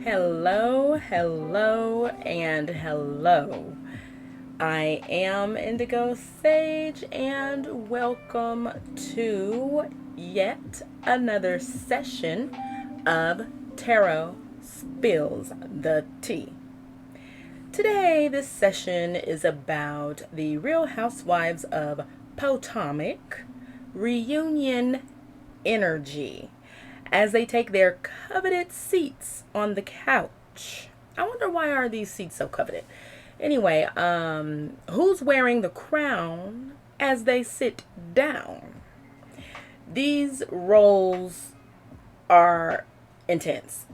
Hello, hello, and hello. I am Indigo Sage, and welcome to yet another session of Tarot Spills the Tea. Today, this session is about the Real Housewives of Potomac reunion energy as they take their coveted seats on the couch. I wonder, why are these seats so coveted? Anyway, who's wearing the crown as they sit down? These roles are intense.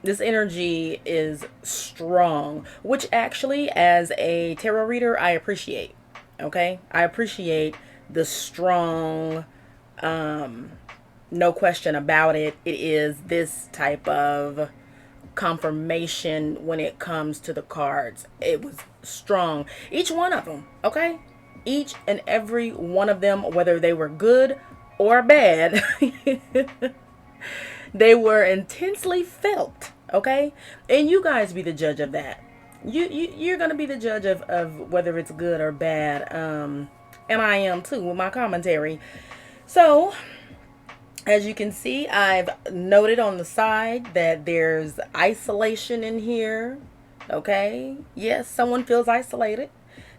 This energy is strong, which actually, as a tarot reader, I appreciate. Okay? I appreciate the strong, no question about it. It is this type of confirmation when it comes to the cards. It was strong. Each one of them, okay? Each and every one of them, whether they were good or bad, they were intensely felt, okay? And you guys be the judge of that. You're gonna be the judge of whether it's good or bad. And I am too with my commentary. So, as you can see, I've noted on the side that there's isolation in here. Okay. Yes, someone feels isolated.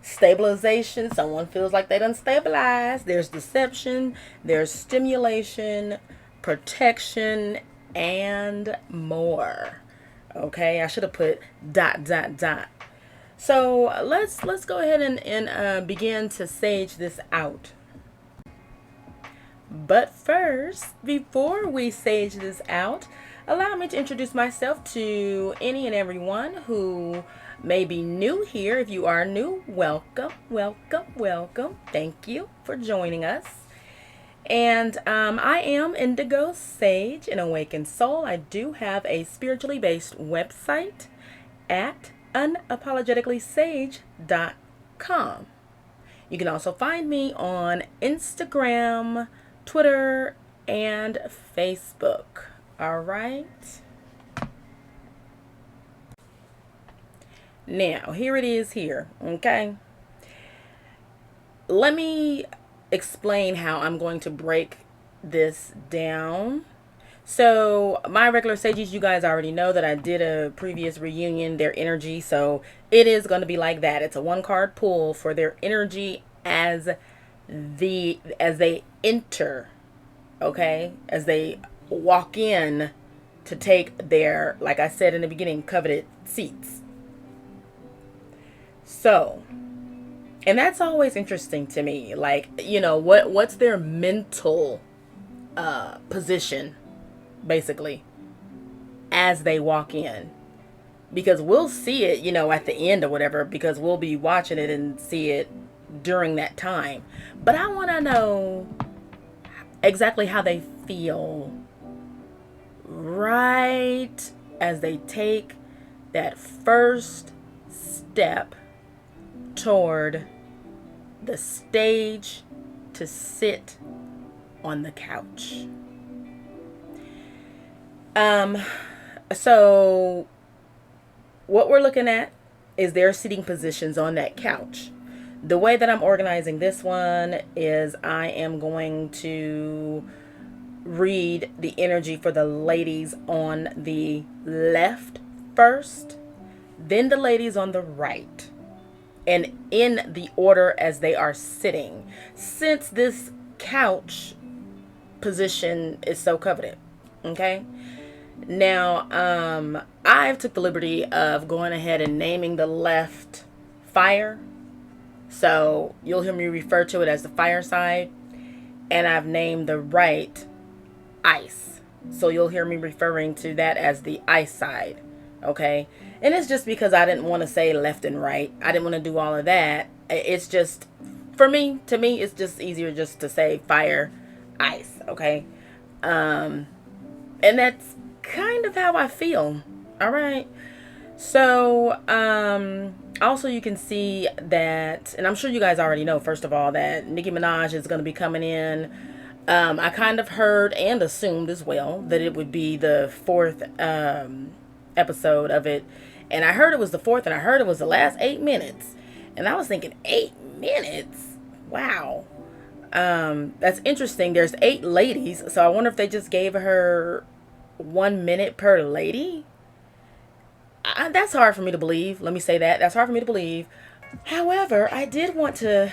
Stabilization, someone feels like they done stabilized. There's deception, there's stimulation, protection, and more. Okay, I should have put ... So let's go ahead and begin to sage this out. But first, before we sage this out, allow me to introduce myself to any and everyone who may be new here. If you are new, welcome, welcome, welcome. Thank you for joining us. And I am Indigo Sage, an awakened soul. I do have a spiritually based website at unapologeticallysage.com. You can also find me on Instagram, Twitter, and Facebook. All right. Now, here it is here. Okay. Let me explain how I'm going to break this down. So, my regular sages, you guys already know that I did a previous reunion, their energy. So, it is going to be like that. It's a one card pull for their energy as they enter, okay, as they walk in to take their, like I said in the beginning, coveted seats. So, and that's always interesting to me, like, you know, what's their mental position basically as they walk in, because we'll see it, you know, at the end or whatever, because we'll be watching it and see it during that time. But I want to know exactly how they feel right as they take that first step toward the stage to sit on the couch. So what we're looking at is their seating positions on that couch. The way that I'm organizing this one is I am going to read the energy for the ladies on the left first, then the ladies on the right, and in the order as they are sitting, since this couch position is so coveted. Okay. Now, I've took the liberty of going ahead and naming the left fire. So you'll hear me refer to it as the fire side. And I've named the right ice. So you'll hear me referring to that as the ice side. Okay. And it's just because I didn't want to say left and right. I didn't want to do all of that. It's just, to me, it's just easier just to say fire, ice. Okay. And that's kind of how I feel. All right. So, also you can see that, and I'm sure you guys already know, first of all, that Nicki Minaj is going to be coming in. I kind of heard and assumed as well that it would be the fourth episode of it, and I heard it was the fourth, and I heard it was the last 8 minutes, and I was thinking 8 minutes. Wow. That's interesting. There's 8 ladies, so I wonder if they just gave her 1 minute per lady. That's hard for me to believe. Let me say that. That's hard for me to believe. However, I did want to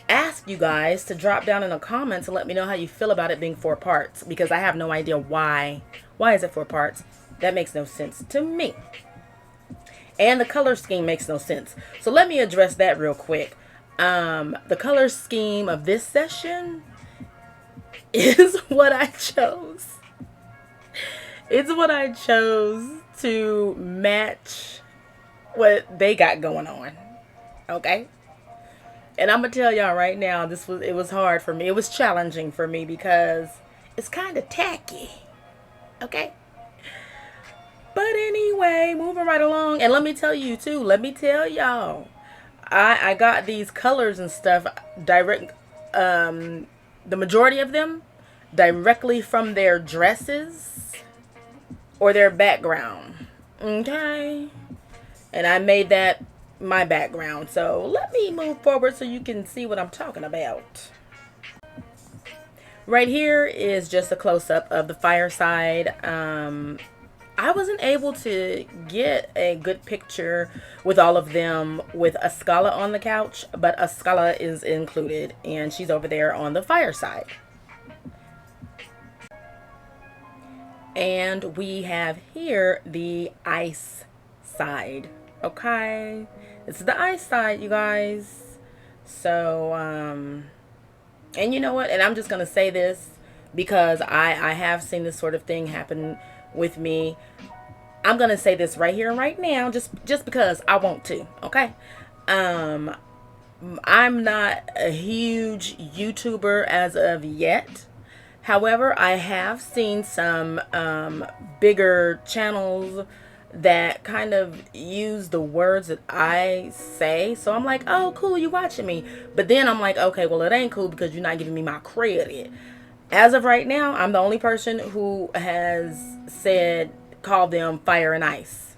ask you guys to drop down in the comments and let me know how you feel about it being 4 parts, because I have no idea why. Why is it 4 parts? That makes no sense to me. And the color scheme makes no sense. So let me address that real quick. The color scheme of this session is what I chose. It's what I chose to match what they got going on. Okay? And I'm gonna tell y'all right now, it was hard for me. It was challenging for me because it's kind of tacky. Okay? But anyway, moving right along. And let me tell you too, let me tell y'all, I got these colors and stuff direct, the majority of them directly from their dresses or their background. Okay? And I made that my background. So let me move forward so you can see what I'm talking about. Right here is just a close-up of the fireside. I wasn't able to get a good picture with all of them with a Scala on the couch, but a Scala is included, and she's over there on the fireside. And we have here the ice side. Okay, it's the ice side, you guys. So, and you know what? And I'm just gonna say this because I have seen this sort of thing happen with me. I'm gonna say this right here and right now, just because I want to. Okay, I'm not a huge YouTuber as of yet. However, I have seen some bigger channels that kind of use the words that I say. So I'm like, oh, cool, you watching me. But then I'm like, okay, well, it ain't cool because you're not giving me my credit. As of right now, I'm the only person who has called them fire and ice.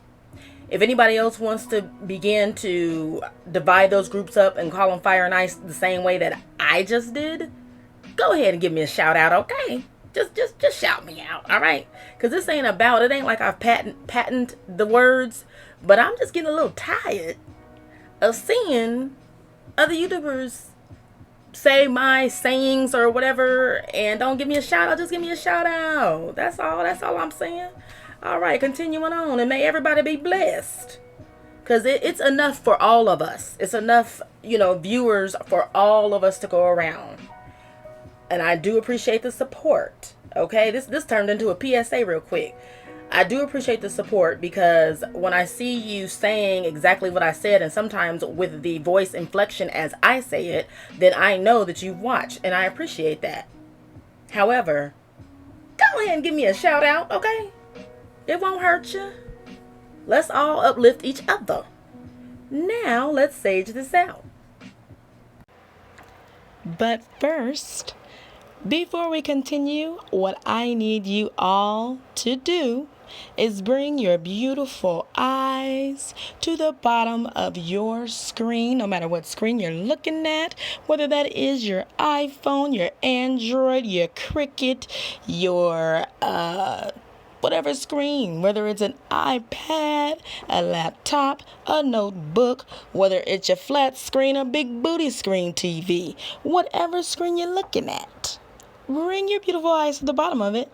If anybody else wants to begin to divide those groups up and call them fire and ice the same way that I just did, go ahead and give me a shout out, okay? Just shout me out, all right? Because this ain't like I've patented the words, but I'm just getting a little tired of seeing other YouTubers say my sayings or whatever and don't give me a shout out. Just give me a shout out. That's all I'm saying. All right, continuing on, and may everybody be blessed, because it's enough for all of us. It's enough, viewers for all of us to go around. And I do appreciate the support. Okay, this turned into a PSA real quick. I do appreciate the support, because when I see you saying exactly what I said, and sometimes with the voice inflection as I say it, then I know that you watch, and I appreciate that. However, go ahead and give me a shout out, okay? It won't hurt you. Let's all uplift each other. Now, let's sage this out. But first, before we continue, what I need you all to do is bring your beautiful eyes to the bottom of your screen, no matter what screen you're looking at, whether that is your iPhone, your Android, your Cricut, your whatever screen, whether it's an iPad, a laptop, a notebook, whether it's your flat screen or big booty screen TV, whatever screen you're looking at, bring your beautiful eyes to the bottom of it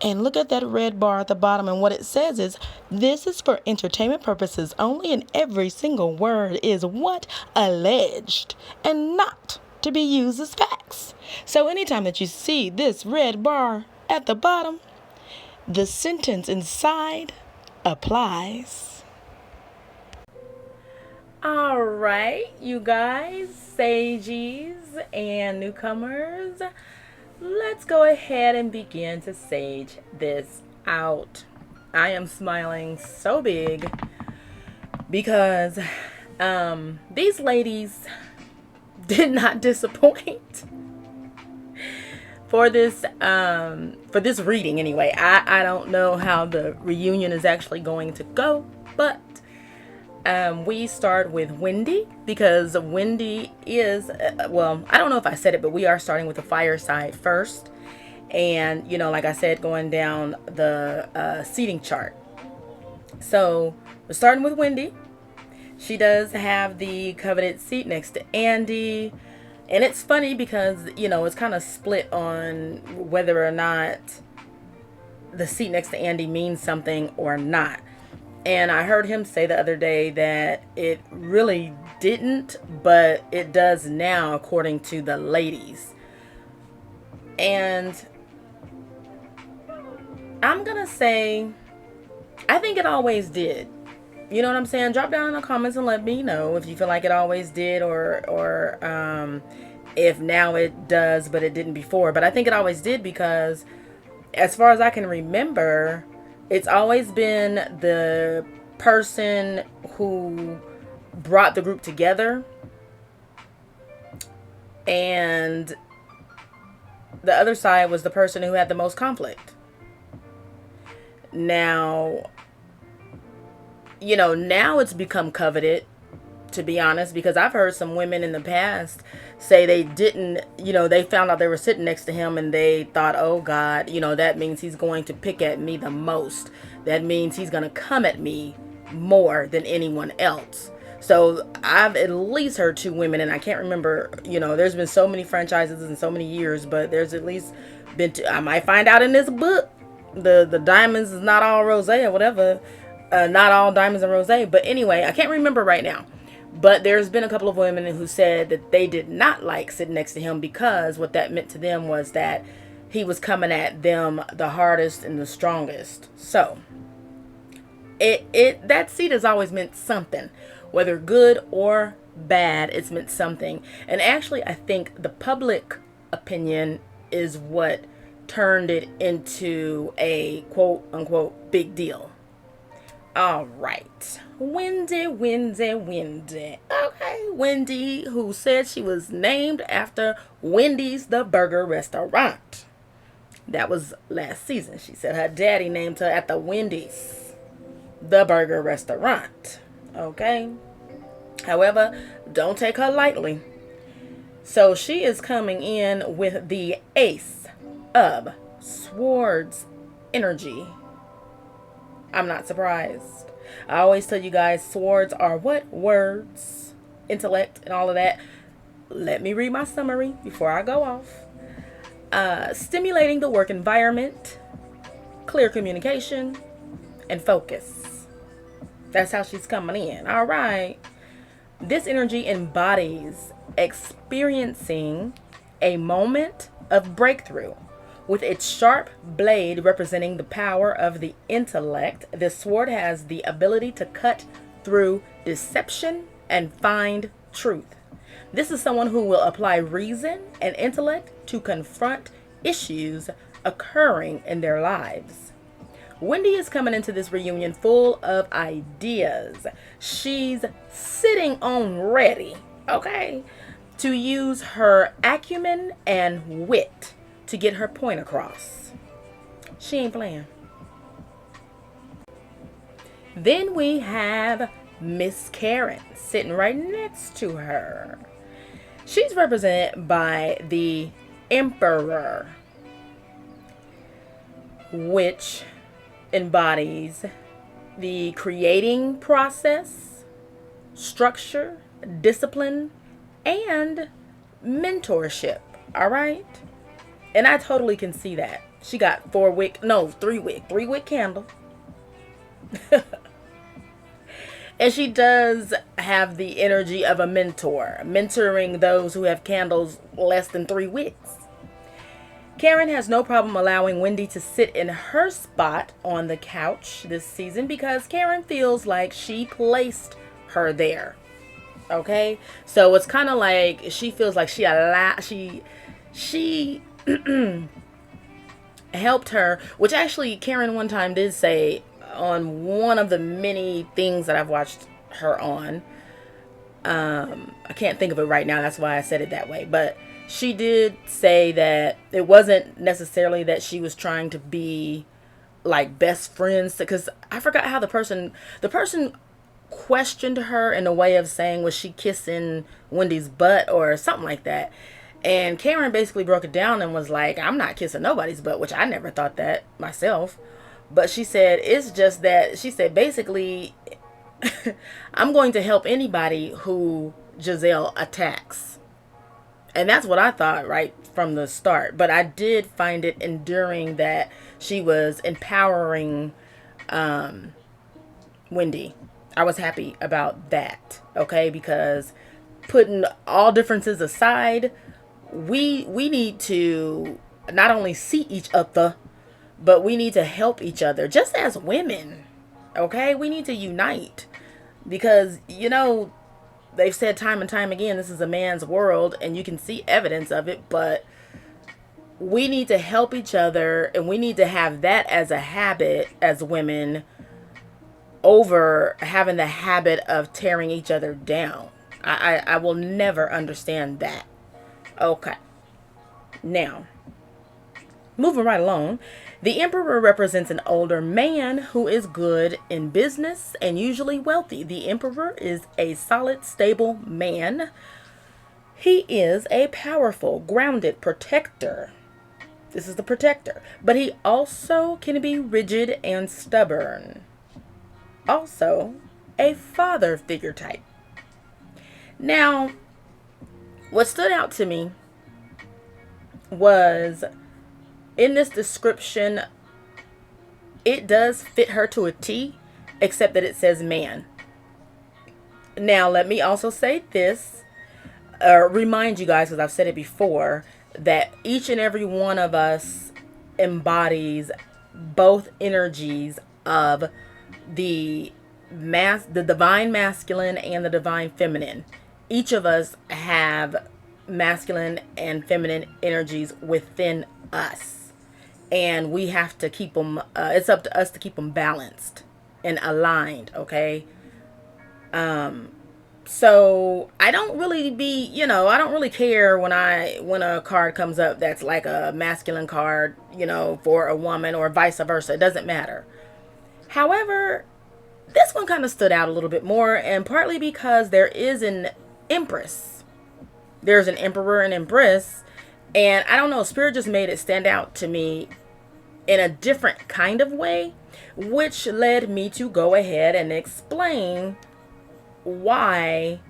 and look at that red bar at the bottom, and what it says is, this is for entertainment purposes only, and every single word is what alleged and not to be used as facts. So anytime that you see this red bar at the bottom, the sentence inside applies. All right, you guys, sages and newcomers, let's go ahead and begin to sage this out. I am smiling so big because these ladies did not disappoint. for this reading anyway. I don't know how the reunion is actually going to go, but we start with Wendy, because Wendy is, well, I don't know if I said it, but we are starting with the fireside first. And, you know, like I said, going down the seating chart. So we're starting with Wendy. She does have the coveted seat next to Andy. And it's funny because, you know, it's kind of split on whether or not the seat next to Andy means something or not. And I heard him say the other day that it really didn't, but it does now, according to the ladies. And I'm going to say, I think it always did. You know what I'm saying? Drop down in the comments and let me know if you feel like it always did, or if now it does, but it didn't before. But I think it always did, because as far as I can remember, it's always been the person who brought the group together, and the other side was the person who had the most conflict. Now, you know, now it's become coveted, to be honest, because I've heard some women in the past say they didn't, you know, they found out they were sitting next to him and they thought, oh God, you know, that means he's going to pick at me the most. That means he's going to come at me more than anyone else. So I've at least heard 2 women, and I can't remember, you know, there's been so many franchises in so many years, but there's at least been 2. I might find out in this book, the diamonds is not all rosé or whatever. Not all diamonds and rosé. But anyway, I can't remember right now. But there's been a couple of women who said that they did not like sitting next to him, because what that meant to them was that he was coming at them the hardest and the strongest. So that seat has always meant something, whether good or bad. It's meant something. And actually, I think the public opinion is what turned it into a quote unquote big deal. All right, Wendy. Okay, Wendy, who said she was named after Wendy's, the burger restaurant. That was last season. She said her daddy named her after Wendy's, the burger restaurant. Okay. However, don't take her lightly. So she is coming in with the Ace of Swords energy. I'm not surprised. I always tell you guys, swords are what? Words, intellect, and all of that. Let me read my summary before I go off. Stimulating the work environment, clear communication, and focus. That's how she's coming in. All right. This energy embodies experiencing a moment of breakthrough. With its sharp blade representing the power of the intellect, this sword has the ability to cut through deception and find truth. This is someone who will apply reason and intellect to confront issues occurring in their lives. Wendy is coming into this reunion full of ideas. She's sitting on ready, okay, to use her acumen and wit to get her point across. She ain't playing. Then we have Miss Karen sitting right next to her. She's represented by the Emperor, which embodies the creating process, structure, discipline, and mentorship. All right? And I totally can see that. She got 3-wick candle. And she does have the energy of a mentor, mentoring those who have candles less than 3 wicks. Karen has no problem allowing Wendy to sit in her spot on the couch this season because Karen feels like she placed her there. Okay? So it's kind of like she feels like she helped her, which actually Karen one time did say on one of the many things that I've watched her on. I can't think of it right now. That's why I said it that way. But she did say that it wasn't necessarily that she was trying to be like best friends, because I forgot how the person questioned her in a way of saying, was she kissing Wendy's butt or something like that. And Karen basically broke it down and was like, I'm not kissing nobody's butt, which I never thought that myself. But she said, it's just that, she said, basically, I'm going to help anybody who Giselle attacks. And that's what I thought right from the start. But I did find it endearing that she was empowering Wendy. I was happy about that, okay? Because putting all differences aside, we need to not only see each other, but we need to help each other just as women, okay? We need to unite because, they've said time and time again, this is a man's world and you can see evidence of it, but we need to help each other and we need to have that as a habit as women over having the habit of tearing each other down. I will never understand that. Okay. Now, moving right along, the Emperor represents an older man who is good in business and usually wealthy. The Emperor is a solid, stable man. He is a powerful, grounded protector. This is the protector. But he also can be rigid and stubborn. Also, a father figure type. Now, what stood out to me was in this description, it does fit her to a T, except that it says man. Now, let me also say this, remind you guys, because I've said it before, that each and every one of us embodies both energies of the divine masculine and the divine feminine. Each of us have masculine and feminine energies within us, and we have to keep them, it's up to us to keep them balanced and aligned, okay? So I don't really I don't really care when a card comes up that's like a masculine card, for a woman, or vice versa. It doesn't matter. However, this one kind of stood out a little bit more, and partly because there is an Empress. There's an Emperor and Empress, and I don't know, Spirit just made it stand out to me in a different kind of way, which led me to go ahead and explain why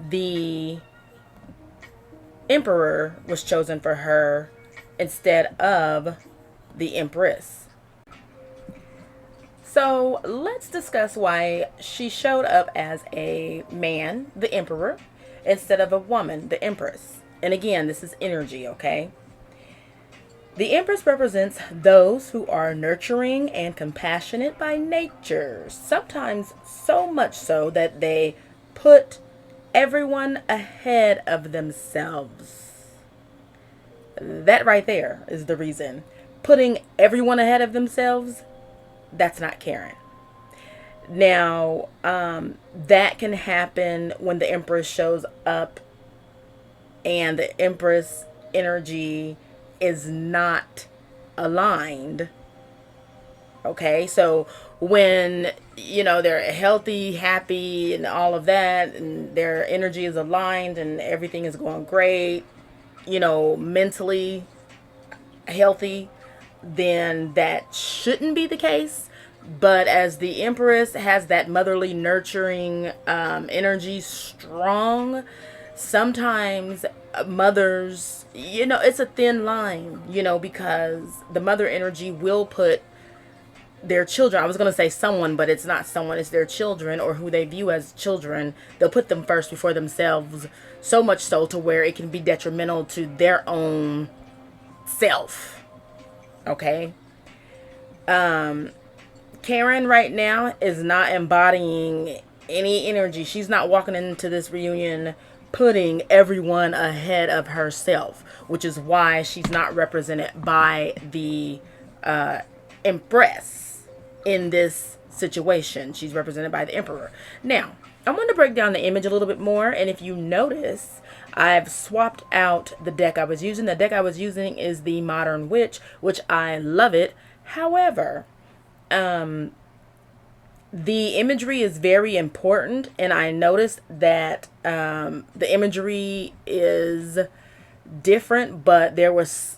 the Emperor was chosen for her instead of the Empress. So let's discuss why she showed up as a man, the Emperor, instead of a woman, the Empress. And again, this is energy, okay? The Empress represents those who are nurturing and compassionate by nature, sometimes so much so that they put everyone ahead of themselves. That right there is the reason. Putting everyone ahead of themselves, that's not caring. Now, that can happen when the Empress shows up and the Empress energy is not aligned. Okay, so when they're healthy, happy, and all of that, and their energy is aligned and everything is going great, mentally healthy, then that shouldn't be the case. But as the Empress has that motherly, nurturing energy strong, sometimes mothers, it's a thin line, because the mother energy will put their children, I was going to say someone, but it's not someone, it's their children, or who they view as children. They'll put them first before themselves, so much so to where it can be detrimental to their own self. Okay? Karen right now is not embodying any energy. She's not walking into this reunion putting everyone ahead of herself, which is why she's not represented by the Empress in this situation. She's represented by the Emperor. Now, I want to break down the image a little bit more, and if you notice, I've swapped out the deck I was using. The deck I was using is the Modern Witch, which I love it. However, the imagery is very important, and I noticed that the imagery is different, but there's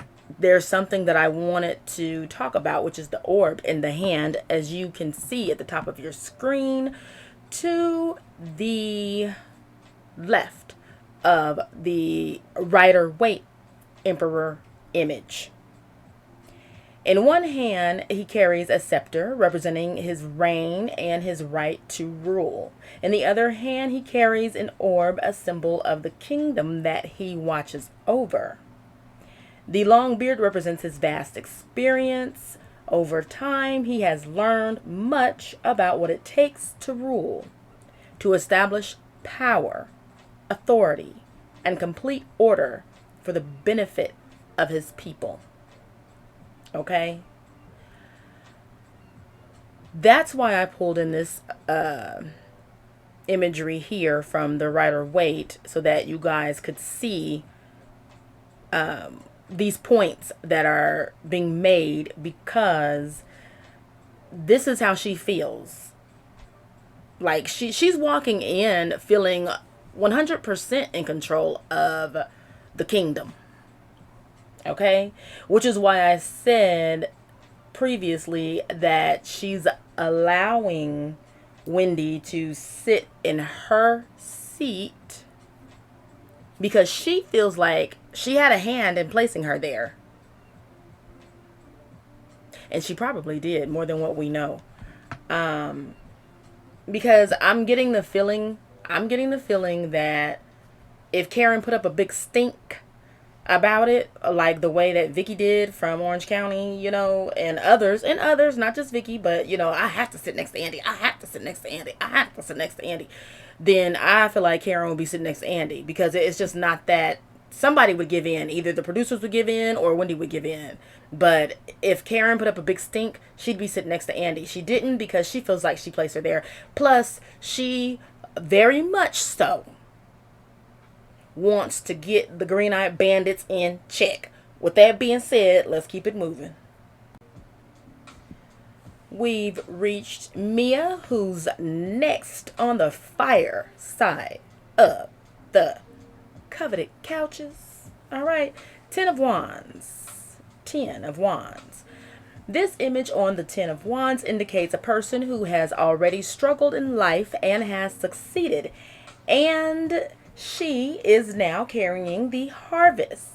something that I wanted to talk about, which is the orb in the hand, as you can see at the top of your screen to the left of the Rider-Waite Emperor image. In one hand, he carries a scepter representing his reign and his right to rule. In the other hand, he carries an orb, a symbol of the kingdom that he watches over. The long beard represents his vast experience. Over time, he has learned much about what it takes to rule, to establish power, authority, and complete order for the benefit of his people. Okay? That's why I pulled in this imagery here from the Rider-Waite, so that you guys could see these points that are being made, because this is how she feels. Like she's walking in feeling 100% in control of the kingdom. Okay? Which is why I said previously that she's allowing Wendy to sit in her seat because she feels like she had a hand in placing her there. And she probably did, more than what we know. Because I'm getting the feeling that if Karen put up a big stink about it, like the way that Vicky did from Orange County, you know, and others, not just Vicky, but, you know, I have to sit next to Andy. I have to sit next to Andy. I have to sit next to Andy. Then I feel like Karen will be sitting next to Andy, because it's just not that. Somebody would give in. Either the producers would give in or Wendy would give in. But if Karen put up a big stink, she'd be sitting next to Andy. She didn't, because she feels like she placed her there. Plus, she very much so wants to get the Green-Eyed Bandits in check. With that being said, let's keep it moving. We've reached Mia, who's next on the fire side of the coveted couches. All right. 10 of Wands. 10 of Wands. This image on the 10 of Wands indicates a person who has already struggled in life and has succeeded. And she is now carrying the harvest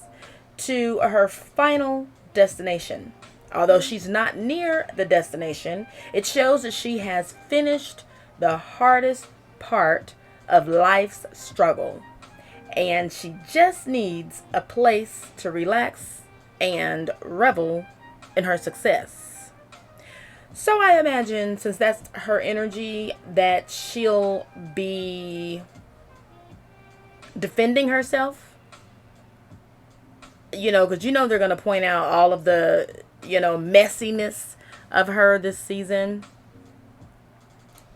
to her final destination. Although she's not near the destination, it shows that she has finished the hardest part of life's struggle. And she just needs a place to relax and revel in her success. So I imagine, since that's her energy, that she'll be defending herself. You know, because you know they're going to point out all of the, you know, messiness of her this season.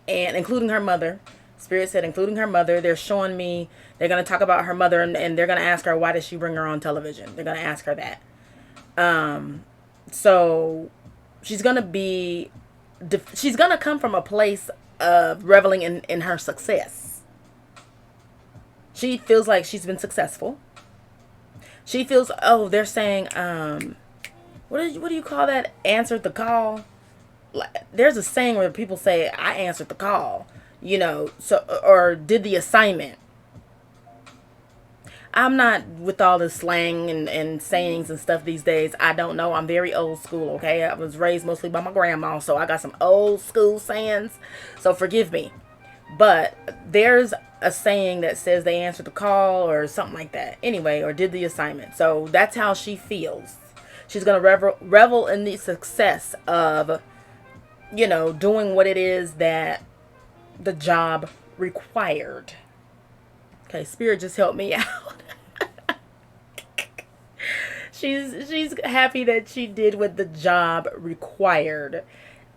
And including her mother. Spirit said including her mother. They're showing me, they're going to talk about her mother, and they're going to ask her, why did she bring her on television? They're going to ask her that. So she's going to be, she's going to come from a place of reveling in her success. She feels like she's been successful. She feels, oh, they're saying, what do you call that? Answered the call. There's a saying where people say, I answered the call, you know, so, or did the assignment. I'm not with all this slang and sayings and stuff these days. I don't know. I'm very old school, okay? I was raised mostly by my grandma, so I got some old school sayings. So forgive me. But there's a saying that says they answered the call or something like that. Anyway, or did the assignment. So that's how she feels. She's going to revel in the success of, you know, doing what it is that the job required. Okay, Spirit just helped me out. She's happy that she did what the job required.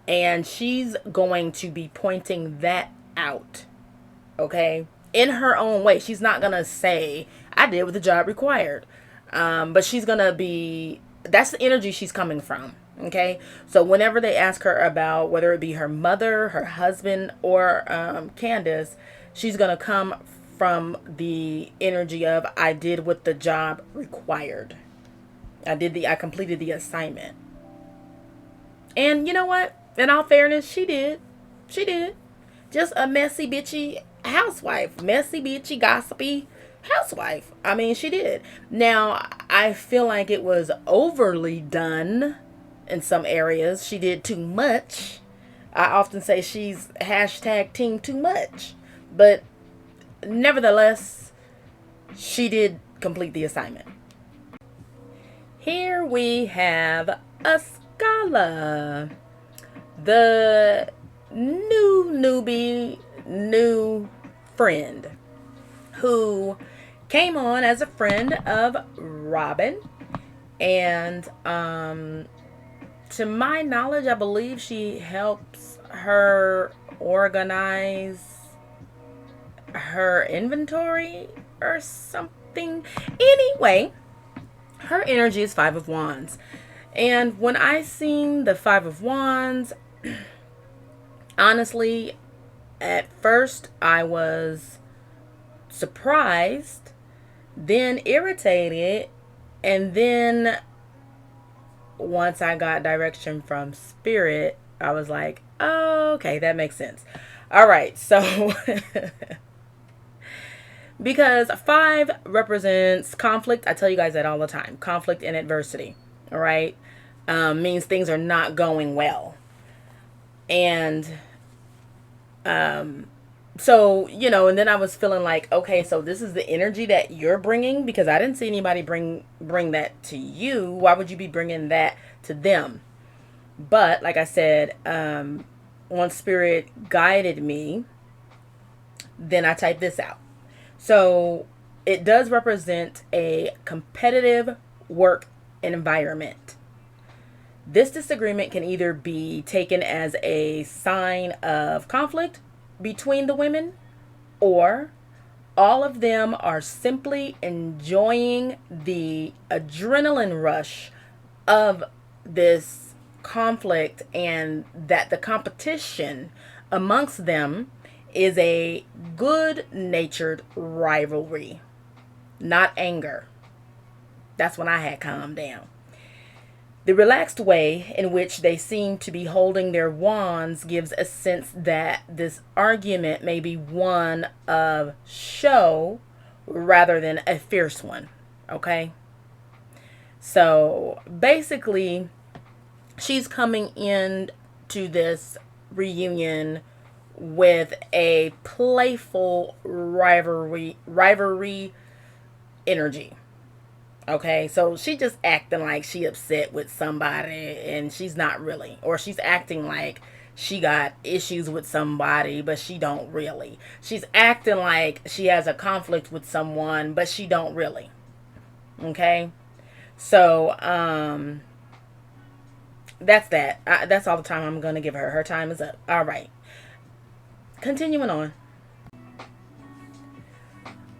And she's going to be pointing that out, okay? In her own way. She's not going to say, I did what the job required. But she's going to be, that's the energy she's coming from, okay? So whenever they ask her about whether it be her mother, her husband, or Candace, she's going to come from the energy of, I did what the job required. I completed the assignment. And you know what? In all fairness, she did. She did. Just a messy, bitchy housewife. Messy, bitchy, gossipy housewife. I mean, she did. Now, I feel like it was overly done in some areas. She did too much. I often say she's hashtag team too much. But nevertheless, she did complete the assignment. Here we have a Scala, the new friend who came on as a friend of Robin. And to my knowledge, I believe she helps her organize her inventory or something. Anyway, her energy is 5 of Wands. And when I seen the 5 of Wands, honestly, at first I was surprised, then irritated, and then once I got direction from Spirit, I was like, oh, okay, that makes sense. All right, so because 5 represents conflict. I tell you guys that all the time. Conflict and adversity. All right. Means things are not going well. And so, you know, and then I was feeling like, okay, so this is the energy that you're bringing, because I didn't see anybody bring that to you. Why would you be bringing that to them? But like I said, once Spirit guided me, then I typed this out. So it does represent a competitive work environment. This disagreement can either be taken as a sign of conflict between the women, or all of them are simply enjoying the adrenaline rush of this conflict, and that the competition amongst them is a good-natured rivalry, not anger. That's when I had calmed down. The relaxed way in which they seem to be holding their wands gives a sense that this argument may be one of show rather than a fierce one. Okay? So basically, she's coming in to this reunion with a playful rivalry energy. Okay, so she just acting like she upset with somebody, and she's not really. Or she's acting like she got issues with somebody, but she don't really. She's acting like she has a conflict with someone, but she don't really. Okay, so that's that. That's all the time I'm gonna give her. Her time is up. All right, continuing on.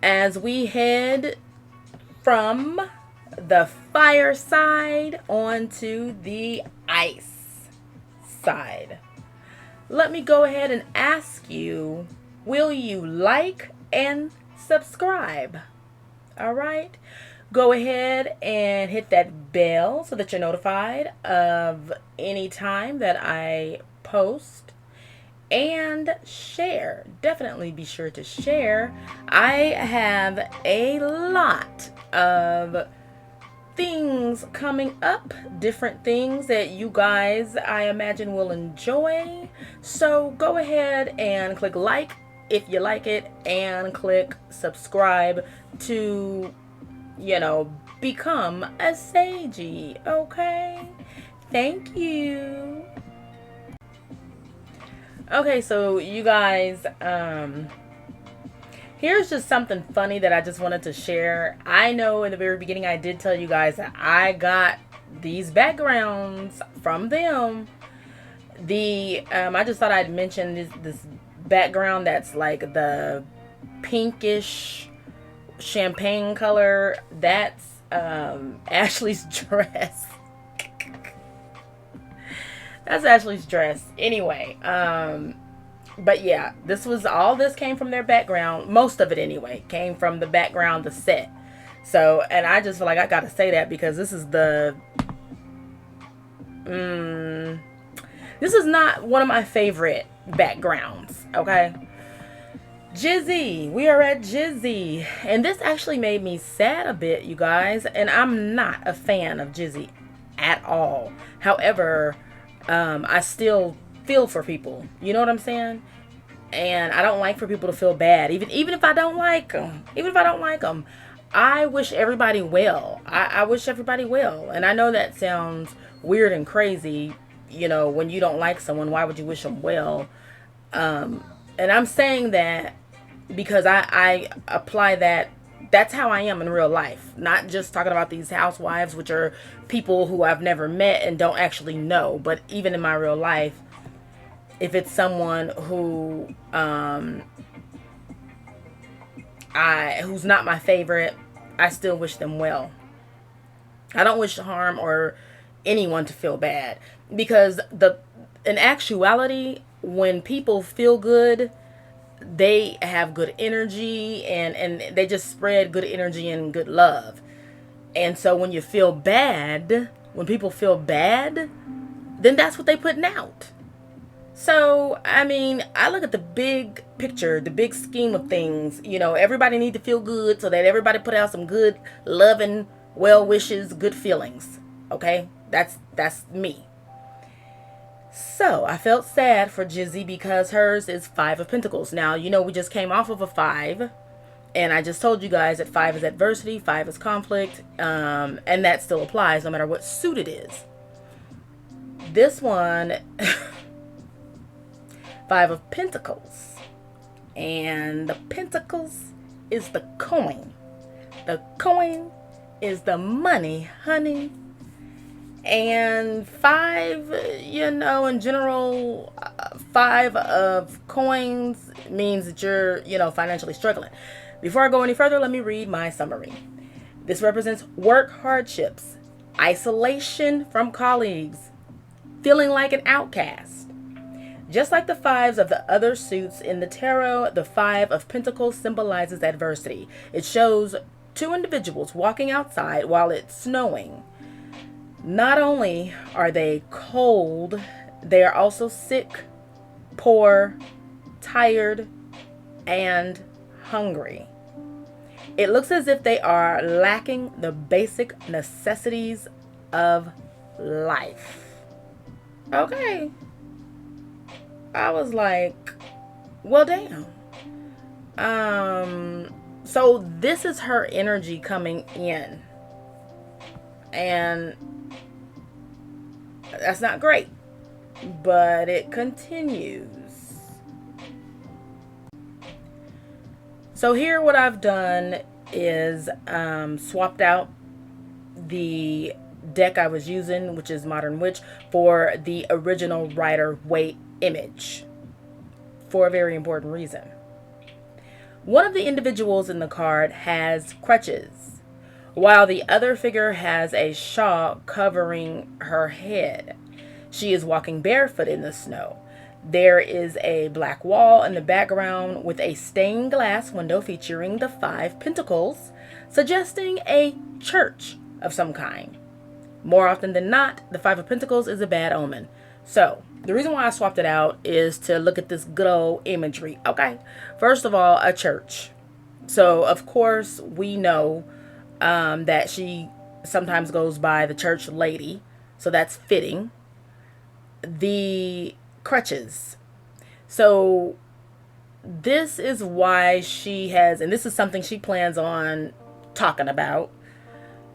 As we head from the fire side onto the ice side, let me go ahead and ask you, will you like and subscribe? All right, go ahead and hit that bell so that you're notified of any time that I post. And share. Definitely be sure to share. I have a lot of things coming up, different things that you guys, I imagine, will enjoy. So go ahead and click like if you like it, and click subscribe to, you know, become a sagey. Okay? Thank you. Okay, so you guys, here's just something funny that I just wanted to share. I know in the very beginning I did tell you guys that I got these backgrounds from them. I just thought I'd mention this background that's like the pinkish champagne color. That's Ashley's dress. That's Ashley's dress. Anyway, but yeah, this came from their background. Most of it anyway came from the background, the set. So, and I just feel like I gotta say that because this is not one of my favorite backgrounds. Okay. Jizzy, we are at Jizzy, and this actually made me sad a bit, you guys, and I'm not a fan of Jizzy at all. However, I still feel for people, you know what I'm saying? And I don't like for people to feel bad, even if I don't like them. I wish everybody well. I wish everybody well, and I know that sounds weird and crazy. You know, when you don't like someone, why would you wish them well? And I'm saying that because I apply that. That's how I am in real life. Not just talking about these housewives, which are people who I've never met and don't actually know. But even in my real life, if it's someone who who's not my favorite, I still wish them well. I don't wish harm or anyone to feel bad, because in actuality, when people feel good, they have good energy, and they just spread good energy and good love. And so when people feel bad, then that's what they putting out. So, I mean, I look at the big picture, the big scheme of things. You know, everybody need to feel good so that everybody put out some good, loving, well wishes, good feelings. Okay? That's me. So, I felt sad for Jizzy because hers is 5 of Pentacles. Now, you know, we just came off of a 5. And I just told you guys that 5 is adversity, 5 is conflict. And that still applies no matter what suit it is. This one... 5 of Pentacles, and the Pentacles is the coin. The coin is the money, honey. And 5, you know, in general, 5 of coins means that you're, you know, financially struggling. Before I go any further, let me read my summary. This represents work hardships, isolation from colleagues, feeling like an outcast. Just like the 5s of the other suits in the tarot, the 5 of Pentacles symbolizes adversity. It shows 2 individuals walking outside while it's snowing. Not only are they cold, they are also sick, poor, tired, and hungry. It looks as if they are lacking the basic necessities of life. Okay. I was like, well, damn. So this is her energy coming in. And that's not great. But it continues. So here what I've done is swapped out the deck I was using, which is Modern Witch, for the original Rider-Waite image, for a very important reason. One of the individuals in the card has crutches, while the other figure has a shawl covering her head. She is walking barefoot in the snow. There is a black wall in the background with a stained glass window featuring the 5 Pentacles, suggesting a church of some kind. More often than not, the 5 of Pentacles is a bad omen. So, the reason why I swapped it out is to look at this good old imagery. Okay, first of all, a church. So, of course, we know that she sometimes goes by the church lady. So, that's fitting. The crutches. So, this is why she has, and this is something she plans on talking about,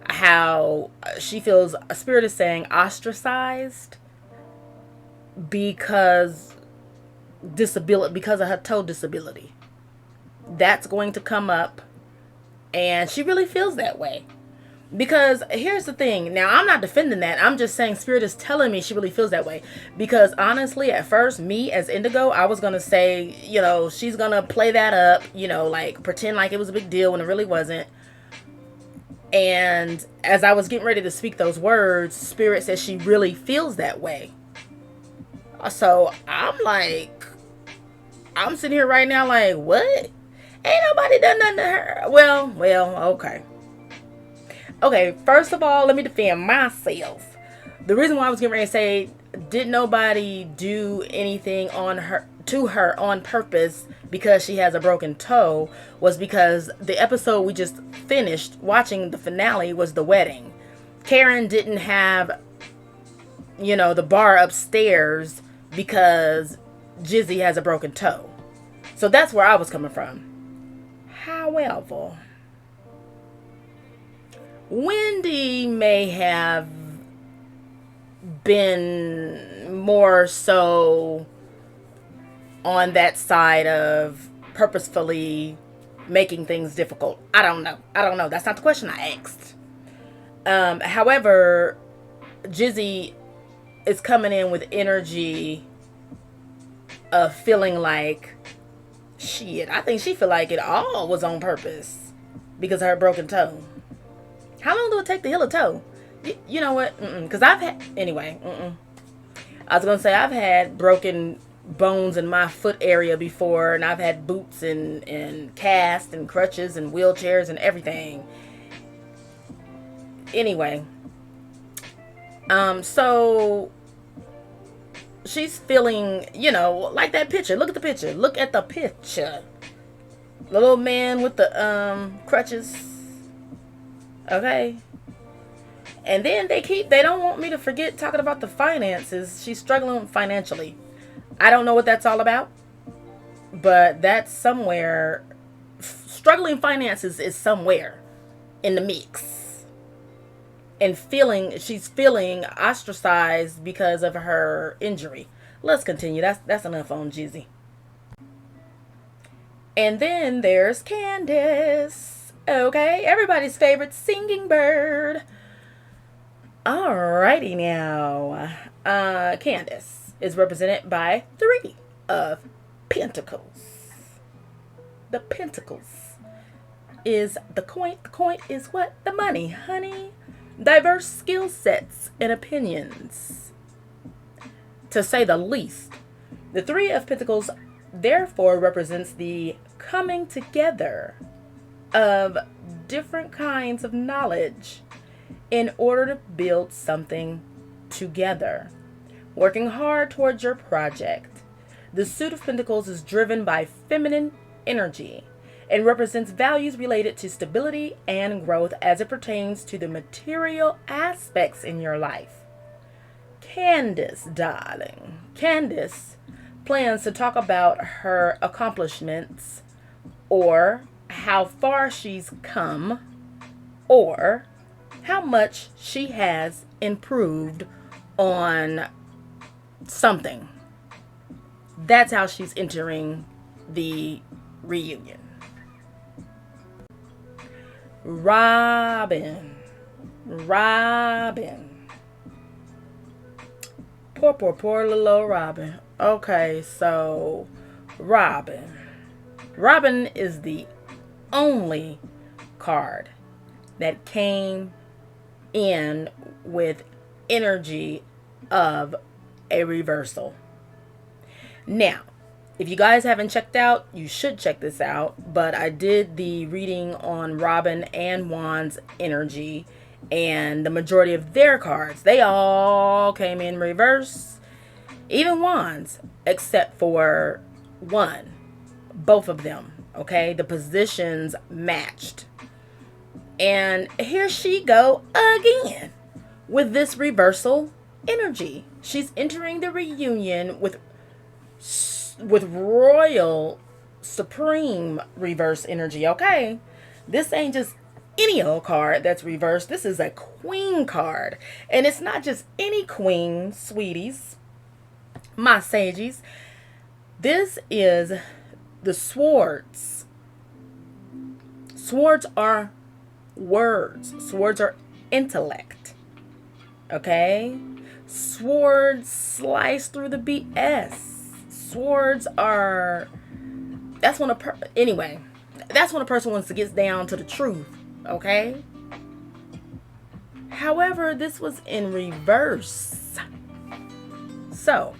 how she feels, a spirit is saying, ostracized because of her toe disability. That's going to come up, and she really feels that way. Because here's the thing. Now, I'm not defending that. I'm just saying Spirit is telling me she really feels that way. Because honestly, at first, me as Indigo, I was going to say, you know, she's going to play that up, you know, like pretend like it was a big deal when it really wasn't. And as I was getting ready to speak those words, Spirit says she really feels that way. So I'm like, I'm sitting here right now like, what? Ain't nobody done nothing to her. Well, okay. Okay, first of all, let me defend myself. The reason why I was getting ready to say, did nobody do anything to her on purpose because she has a broken toe, was because the episode we just finished watching, the finale, was the wedding. Karen didn't have, you know, the bar upstairs because Jizzy has a broken toe. So that's where I was coming from. However, Wendy may have been more so on that side of purposefully making things difficult. I don't know. That's not the question I asked. However, Jizzy is coming in with energy of feeling like, shit, I think she feel like it all was on purpose because of her broken toe. How long do it take to heal a toe? You know what? Because I've had... Anyway. I was going to say, I've had broken bones in my foot area before. And I've had boots and casts and crutches and wheelchairs and everything. Anyway. So... she's feeling, you know, like that picture. Look at the picture. Look at the picture. The little man with the crutches. Okay. And then they don't want me to forget talking about the finances. She's struggling financially. I don't know what that's all about. But that's somewhere. Struggling finances is somewhere in the mix. And she's feeling ostracized because of her injury. Let's continue. That's enough on Jizzy. And then there's Candace. Okay, everybody's favorite singing bird. Alrighty now. Candace is represented by 3 of Pentacles. The Pentacles is the coin. The coin is what? The money, honey. Diverse skill sets and opinions, to say the least. The 3 of Pentacles therefore represents the coming together of different kinds of knowledge in order to build something together, working hard towards your project. The Suit of Pentacles is driven by feminine energy and represents values related to stability and growth as it pertains to the material aspects in your life. Candace, darling. Candace plans to talk about her accomplishments, or how far she's come, or how much she has improved on something. That's how she's entering the reunion. Robin. Poor little old Robin. Okay, so Robin is the only card that came in with energy of a reversal. Now, if you guys haven't checked out, you should check this out. But I did the reading on Robin and Juan's energy, and the majority of their cards, they all came in reverse. Even Juan's, except for one. Both of them, okay? The positions matched. And here she go again with this reversal energy. She's entering the reunion with royal supreme reverse energy, okay? This ain't just any old card that's reversed. This is a queen card. And it's not just any queen, sweeties, my sages. This is the swords. Swords are words. Swords are intellect. Okay? Swords slice through the BS. Swords are... That's when that's when a person wants to get down to the truth. Okay? However, this was in reverse. So,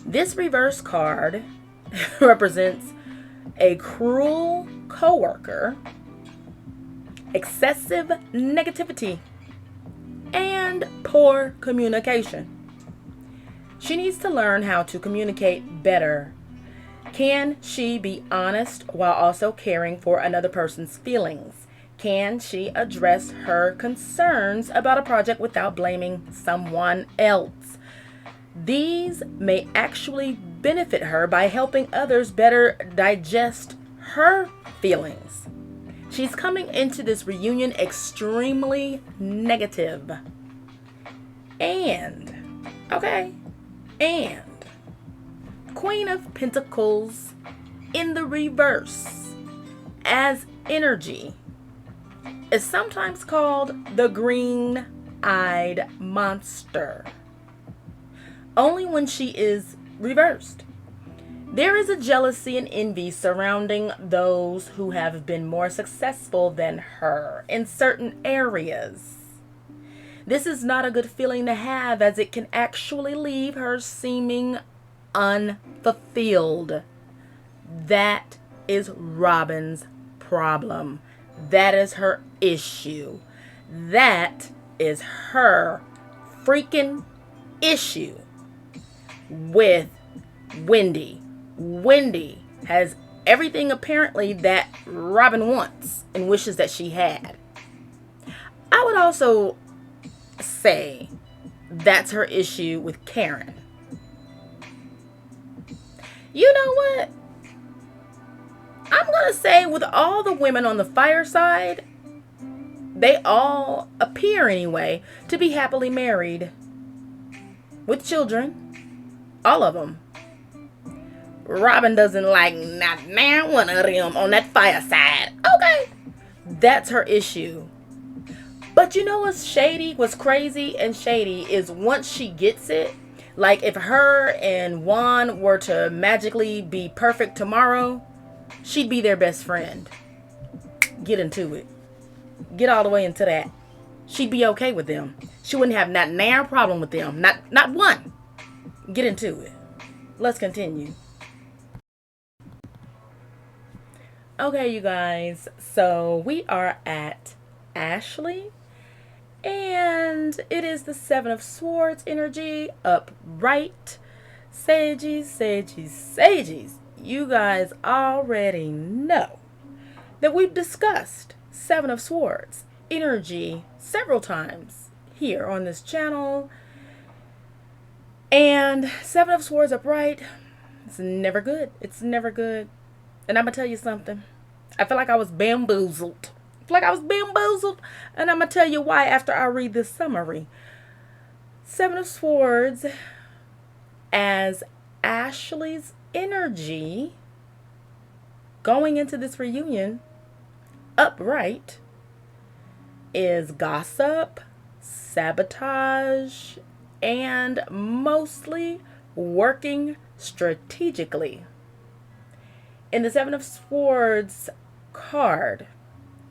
this reverse card represents a cruel coworker, excessive negativity, and poor communication. She needs to learn how to communicate better. Can she be honest while also caring for another person's feelings? Can she address her concerns about a project without blaming someone else? These may actually benefit her by helping others better digest her feelings. She's coming into this reunion extremely negative. And Queen of Pentacles in the reverse as energy is sometimes called the green-eyed monster. Only when she is reversed. There is a jealousy and envy surrounding those who have been more successful than her in certain areas. This is not a good feeling to have, as it can actually leave her seeming unfulfilled. That is Robin's problem. That is her issue. That is her freaking issue with Wendy. Wendy has everything apparently that Robin wants and wishes that she had. I would also say that's her issue with Karen. You know what? I'm going to say with all the women on the fireside, they all appear anyway to be happily married with children. All of them. Robin doesn't like not now one of them on that fireside. Okay. That's her issue. But you know what's shady? What's crazy and shady is once she gets it, like if her and Juan were to magically be perfect tomorrow, she'd be their best friend. Get into it. Get all the way into that. She'd be okay with them. She wouldn't have not now problem with them. Not one. Get into it. Let's continue. Okay, you guys. So we are at Ashley. And it is the Seven of Swords energy upright. Sages. You guys already know that we've discussed Seven of Swords energy several times here on this channel. And Seven of Swords upright, it's never good. It's never good. And I'm going to tell you something. I feel like I was bamboozled. And I'm going to tell you why after I read this summary. Seven of Swords as Ashley's energy going into this reunion upright is gossip, sabotage, and mostly working strategically. In the Seven of Swords card,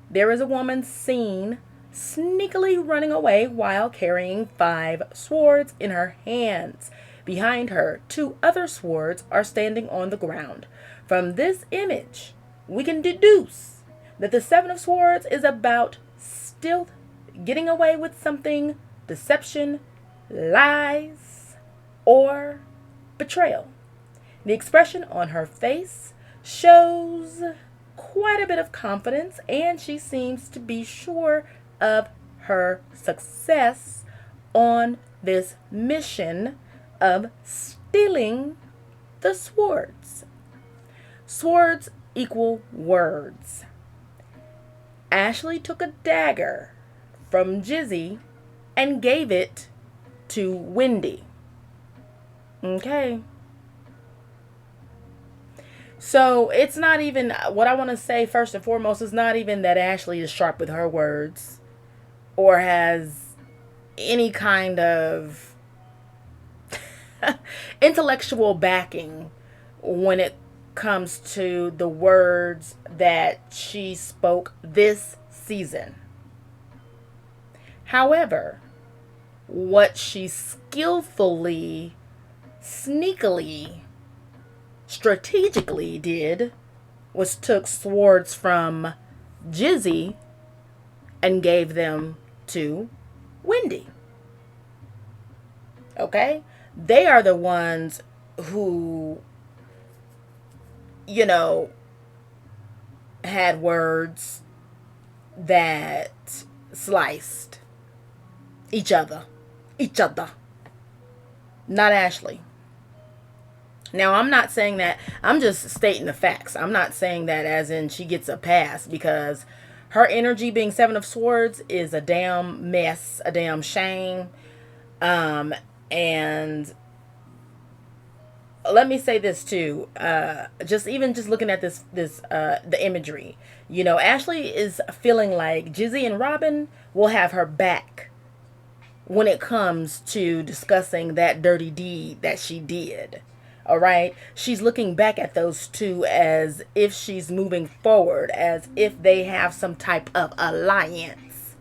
there is a woman seen sneakily running away while carrying 5 swords in her hands. Behind her, 2 other swords are standing on the ground. From this image, we can deduce that the Seven of Swords is about stealth, getting away with something, deception, lies, or betrayal. The expression on her face shows quite a bit of confidence, and she seems to be sure of her success on this mission of stealing the swords. Swords equal words. Ashley took a dagger from Jizzy and gave it to Wendy. Okay. So it's not even, what I want to say first and foremost is not even that Ashley is sharp with her words. or has any kind of intellectual backing when it comes to the words that she spoke this season. However, what she skillfully, sneakily, strategically did was took swords from Jizzy and gave them to Wendy. Okay? They are the ones who, you know, had words that sliced each other. Not Ashley. Now, I'm not saying that. I'm just stating the facts. I'm not saying that as in she gets a pass, because her energy being Seven of Swords is a damn mess, a damn shame. And let me say this too. Just looking at the imagery, Ashley is feeling like Jizzy and Robin will have her back when it comes to discussing that dirty deed that she did. All right. She's looking back at those two as if she's moving forward, as if they have some type of alliance.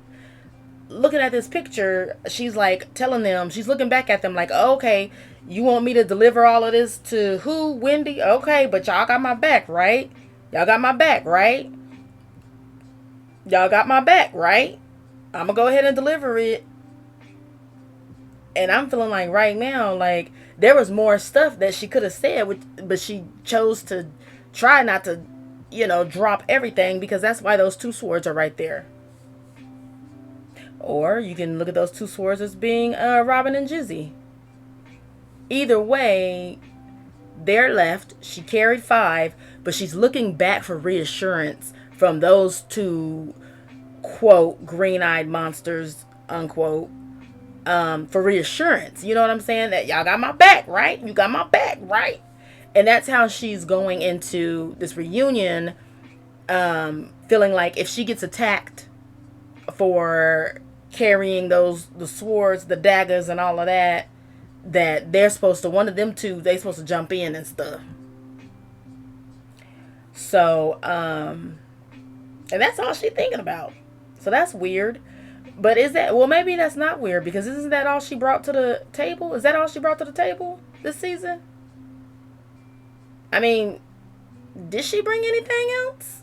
Looking at this picture, she's like telling them, she's looking back at them like, oh, okay, you want me to deliver all of this to who? Wendy? Okay, but y'all got my back, right? Y'all got my back, right? Y'all got my back, right? I'm going to go ahead and deliver it. And I'm feeling like right now, like there was more stuff that she could have said, but she chose to try not to, drop everything, because that's why those two swords are right there. Or you can look at those two swords as being Robin and Jizzy. Either way, they're left. She carried 5, but she's looking back for reassurance from those two, quote, green-eyed monsters, unquote, for reassurance. You know what I'm saying? That y'all got my back, right? You got my back, right? And that's how she's going into this reunion, feeling like if she gets attacked for carrying the swords, the daggers, and all of that they're supposed to, one of them two, they supposed to jump in and stuff. So, and that's all she's thinking about. So that's weird. But is that, well, maybe that's not weird, because isn't that all she brought to the table? Is that all she brought to the table this season? I mean, did she bring anything else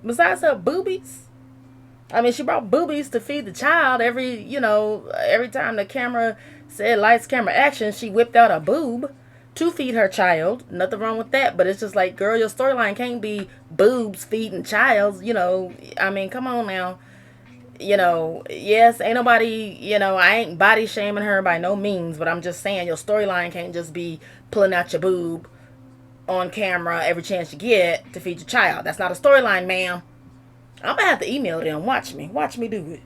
besides her boobies? I mean, she brought boobies to feed the child. Every time the camera said lights, camera, action, she whipped out a boob to feed her child. Nothing wrong with that. But it's just like, girl, your storyline can't be boobs feeding child. I mean, come on now. Yes, ain't nobody, I ain't body shaming her by no means. But I'm just saying, your storyline can't just be pulling out your boob on camera every chance you get to feed your child. That's not a storyline, ma'am. I'm gonna have to email them. Watch me do it.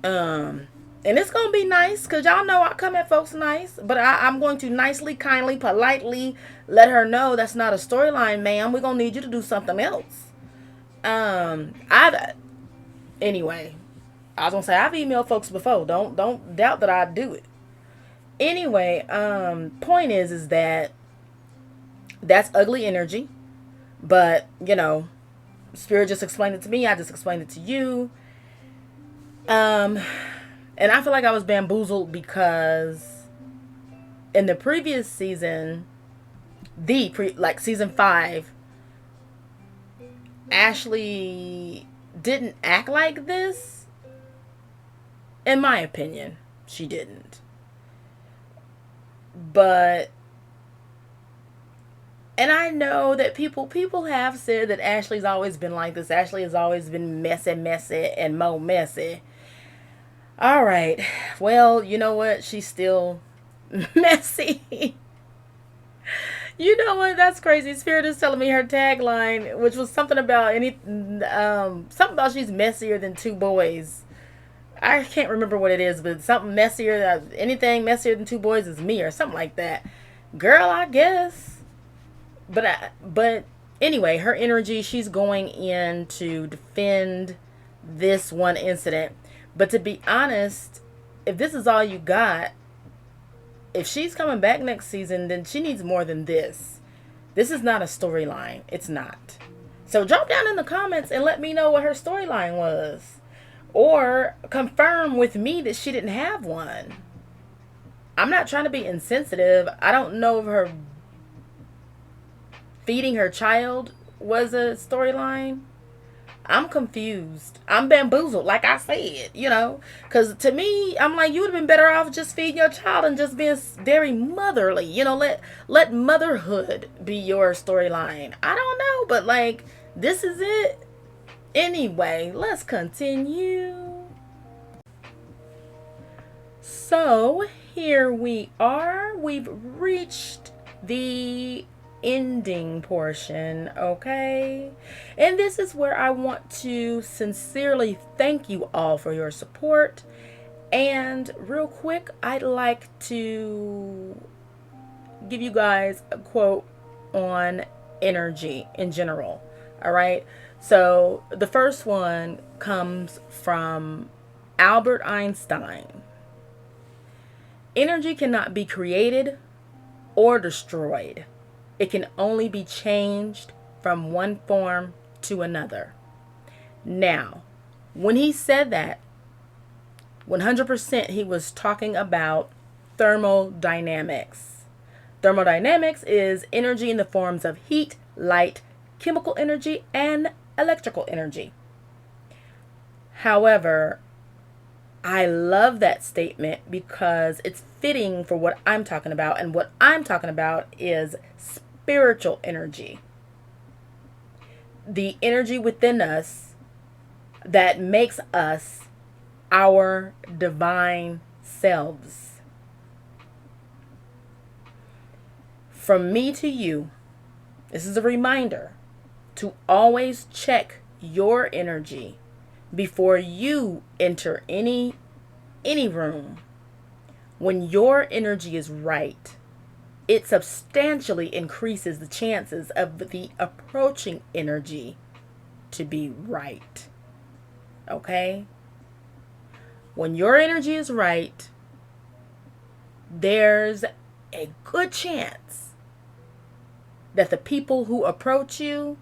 And it's gonna be nice, because y'all know I come at folks nice, but I'm going to nicely, kindly, politely let her know that's not a storyline, ma'am. We're gonna need you to do something else. Anyway, I was gonna say, I've emailed folks before. Don't doubt that I do it. Anyway, point is that that's ugly energy, but Spirit just explained it to me. I just explained it to you. And I feel like I was bamboozled, because in the previous season, season 5, Ashley didn't act like this. In my opinion, she didn't. But, and I know that people have said that Ashley's always been like this. Ashley has always been messy, and more messy. All right. Well, you know what? She's still messy. You know what? That's crazy. Spirit is telling me her tagline, which was something about something about she's messier than 2 boys. I can't remember what it is, but something messier. Anything messier than 2 boys is me, or something like that. Girl, I guess. But anyway, her energy, she's going in to defend this one incident. But to be honest, if this is all you got, if she's coming back next season, then she needs more than this. This is not a storyline. It's not. So drop down in the comments and let me know what her storyline was. Or confirm with me that she didn't have one. I'm not trying to be insensitive. I don't know if her feeding her child was a storyline. I'm confused. I'm bamboozled, like I said, because to me, I'm like, you would have been better off just feeding your child and just being very motherly. Let motherhood be your storyline. I don't know, but like, this is it. Anyway, let's continue. So here we are. We've reached the ending portion, okay? And this is where I want to sincerely thank you all for your support. And real quick, I'd like to give you guys a quote on energy in general. All right. So the first one comes from Albert Einstein. Energy cannot be created or destroyed. It can only be changed from one form to another. Now, when he said that, 100% he was talking about thermodynamics. Thermodynamics is energy in the forms of heat, light, chemical energy, and electrical energy. However, I love that statement because it's fitting for what I'm talking about. And what I'm talking about is spiritual energy. The energy within us that makes us our divine selves. From me to you, this is a reminder to always check your energy before you enter any room. When your energy is right, it substantially increases the chances of the approaching energy to be right. Okay? When your energy is right, there's a good chance that the people who approach you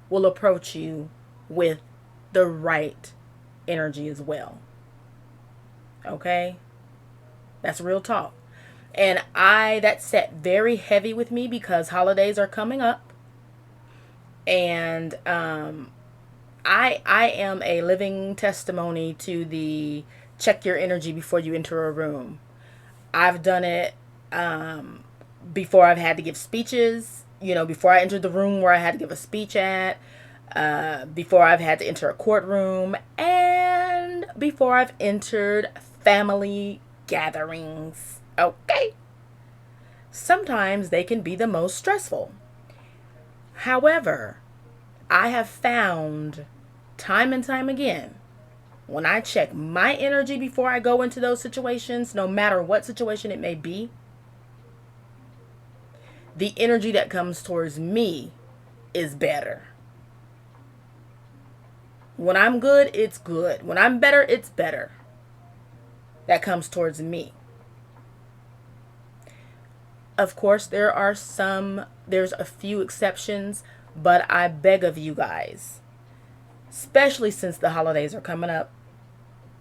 will approach you with the right energy as well. Okay? That's real talk. And that set very heavy with me because holidays are coming up. And I am a living testimony to the check your energy before you enter a room. I've done it before I've had to give speeches, before I entered the room where I had to give a speech at, before I've had to enter a courtroom, and before I've entered family gatherings. Okay. Sometimes they can be the most stressful. However, I have found time and time again, when I check my energy before I go into those situations, no matter what situation it may be, the energy that comes towards me is better. When I'm good, it's good. When I'm better, it's better. That comes towards me. Of course, there's a few exceptions, but I beg of you guys, especially since the holidays are coming up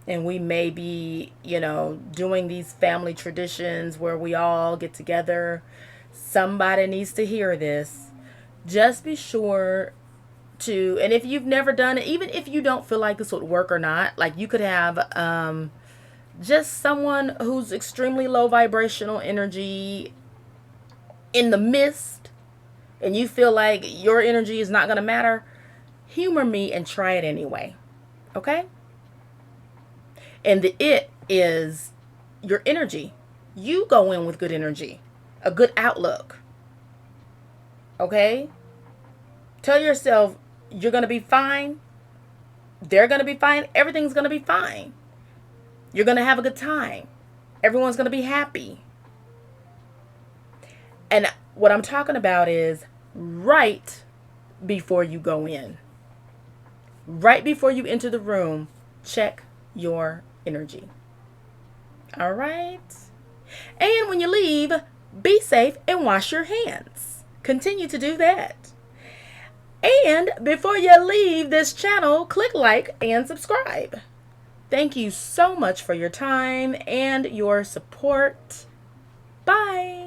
and we may be, doing these family traditions where we all get together. Somebody needs to hear this. Just be sure to, and if you've never done it, even if you don't feel like this would work or not, like you could have just someone who's extremely low vibrational energy in the midst, and you feel like your energy is not going to matter, humor me and try it anyway. Okay? And it is your energy. You go in with good energy, a good outlook. Okay? Tell yourself you're going to be fine. They're going to be fine. Everything's going to be fine. You're going to have a good time. Everyone's going to be happy. And what I'm talking about is right before you go in. right before you enter the room, check your energy. All right. And when you leave, be safe and wash your hands. Continue to do that. And before you leave this channel, click like and subscribe. Thank you so much for your time and your support. Bye.